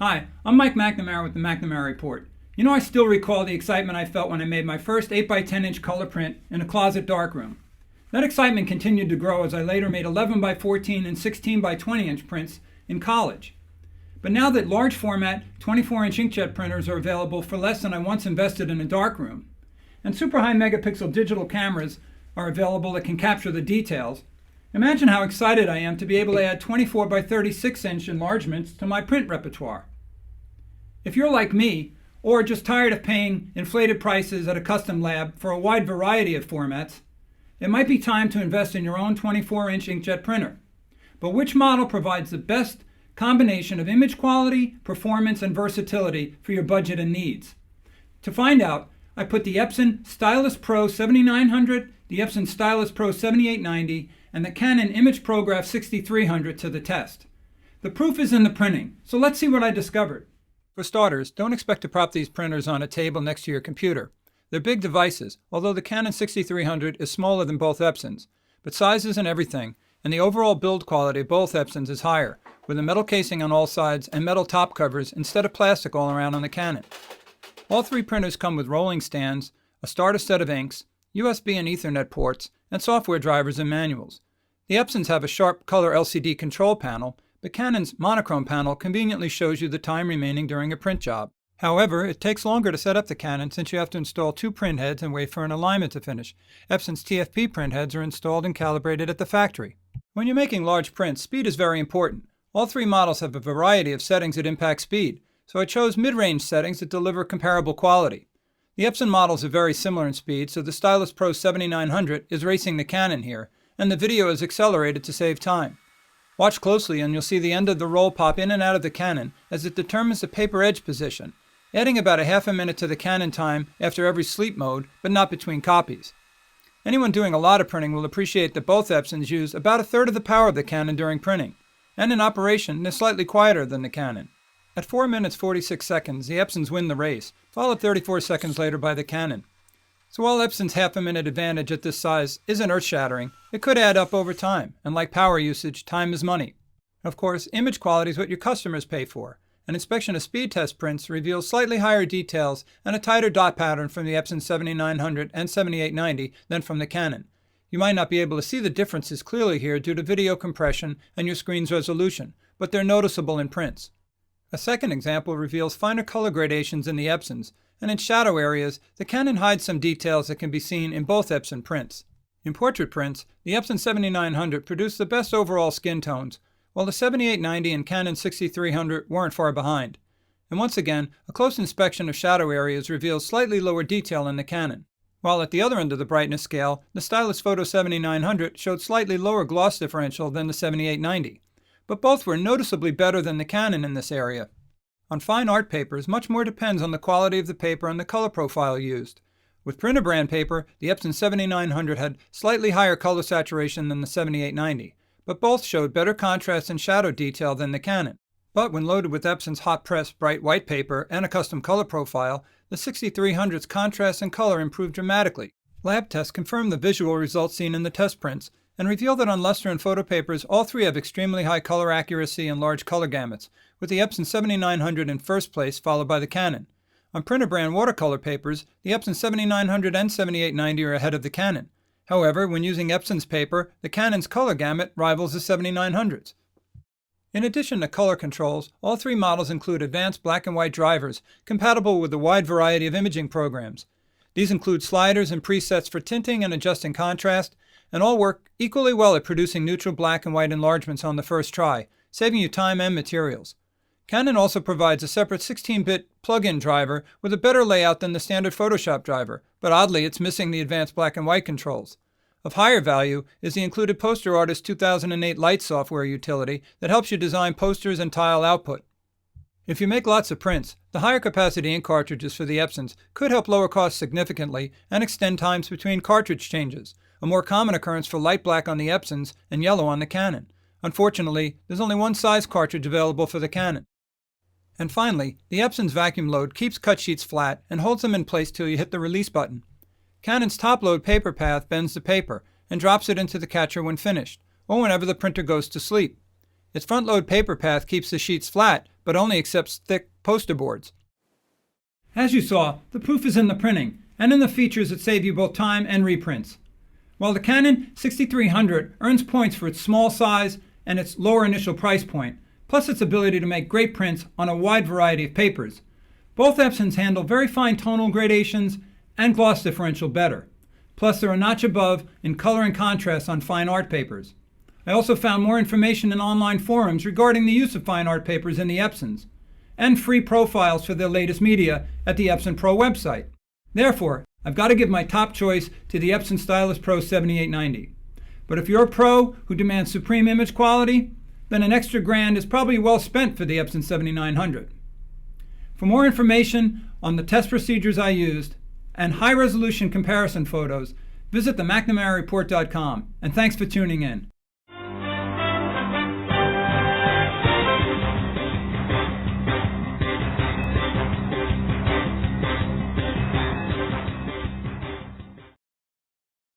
Hi, I'm Mike McNamara with the McNamara Report. You know, I still recall the excitement I felt when I made my first 8x10-inch color print in a closet darkroom. That excitement continued to grow as I later made 11x14 and 16x20-inch prints in college. But now that large format 24-inch inkjet printers are available for less than I once invested in a darkroom, and super high megapixel digital cameras are available that can capture the details, imagine how excited I am to be able to add 24x36-inch enlargements to my print repertoire. If you're like me, or just tired of paying inflated prices at a custom lab for a wide variety of formats, it might be time to invest in your own 24-inch inkjet printer. But which model provides the best combination of image quality, performance, and versatility for your budget and needs? To find out, I put the Epson Stylus Pro 7900, the Epson Stylus Pro 7890, and the Canon ImageProGraph 6300 to the test. The proof is in the printing, so let's see what I discovered. For starters, don't expect to prop these printers on a table next to your computer. They're big devices, although the Canon 6300 is smaller than both Epsons. But size isn't everything, and the overall build quality of both Epsons is higher, with a metal casing on all sides and metal top covers instead of plastic all around on the Canon. All three printers come with rolling stands, a starter set of inks, USB and Ethernet ports, and software drivers and manuals. The Epsons have a sharp color LCD control panel, but Canon's monochrome panel conveniently shows you the time remaining during a print job. However, it takes longer to set up the Canon since you have to install two print heads and wait for an alignment to finish. Epson's TFP print heads are installed and calibrated at the factory. When you're making large prints, speed is very important. All three models have a variety of settings that impact speed, so I chose mid-range settings that deliver comparable quality. The Epson models are very similar in speed, so the Stylus Pro 7900 is racing the Canon here, and the video is accelerated to save time. Watch closely and you'll see the end of the roll pop in and out of the Canon as it determines the paper edge position, adding about a half a minute to the Canon time after every sleep mode, but not between copies. Anyone doing a lot of printing will appreciate that both Epsons use about a third of the power of the Canon during printing, and in operation they're slightly quieter than the Canon. At 4 minutes 46 seconds, the Epsons win the race, followed 34 seconds later by the Canon. So while Epson's half a minute advantage at this size isn't earth-shattering, it could add up over time, and like power usage, time is money. Of course, image quality is what your customers pay for. An inspection of speed test prints reveals slightly higher details and a tighter dot pattern from the Epson 7900 and 7890 than from the Canon. You might not be able to see the differences clearly here due to video compression and your screen's resolution, but they're noticeable in prints. A second example reveals finer color gradations in the Epsons, and in shadow areas, the Canon hides some details that can be seen in both Epson prints. In portrait prints, the Epson 7900 produced the best overall skin tones, while the 7890 and Canon 6300 weren't far behind. And once again, a close inspection of shadow areas reveals slightly lower detail in the Canon. While at the other end of the brightness scale, the Stylus Photo 7900 showed slightly lower gloss differential than the 7890. But both were noticeably better than the Canon in this area. On fine art papers, much more depends on the quality of the paper and the color profile used. With printer brand paper, the Epson 7900 had slightly higher color saturation than the 7890, but both showed better contrast and shadow detail than the Canon. But when loaded with Epson's hot press bright white paper and a custom color profile, the 6300's contrast and color improved dramatically. Lab tests confirmed the visual results seen in the test prints, and reveal that on luster and photo papers, all three have extremely high color accuracy and large color gamuts, with the Epson 7900 in first place, followed by the Canon. On printer brand watercolor papers, the Epson 7900 and 7890 are ahead of the Canon. However, when using Epson's paper, the Canon's color gamut rivals the 7900's. In addition to color controls, all three models include advanced black and white drivers, compatible with a wide variety of imaging programs. These include sliders and presets for tinting and adjusting contrast, and all work equally well at producing neutral black and white enlargements on the first try, saving you time and materials. Canon also provides a separate 16-bit plug-in driver with a better layout than the standard Photoshop driver, but oddly it's missing the advanced black and white controls. Of higher value is the included Poster Artist 2008 Light software utility that helps you design posters and tile output. If you make lots of prints, the higher capacity ink cartridges for the Epsons could help lower costs significantly and extend times between cartridge changes, a more common occurrence for light black on the Epsons and yellow on the Canon. Unfortunately, there's only one size cartridge available for the Canon. And finally, the Epson's vacuum load keeps cut sheets flat and holds them in place till you hit the release button. Canon's top load paper path bends the paper and drops it into the catcher when finished, or whenever the printer goes to sleep. Its front-load paper path keeps the sheets flat, but only accepts thick poster boards. As you saw, the proof is in the printing, and in the features that save you both time and reprints. While the Canon 6300 earns points for its small size and its lower initial price point, plus its ability to make great prints on a wide variety of papers, both Epsons handle very fine tonal gradations and gloss differential better. Plus, they're a notch above in color and contrast on fine art papers. I also found more information in online forums regarding the use of fine art papers in the Epsons, and free profiles for their latest media at the Epson Pro website. Therefore, I've got to give my top choice to the Epson Stylus Pro 7890. But if you're a pro who demands supreme image quality, then an extra grand is probably well spent for the Epson 7900. For more information on the test procedures I used and high-resolution comparison photos, visit the McNamaraReport.com, and thanks for tuning in.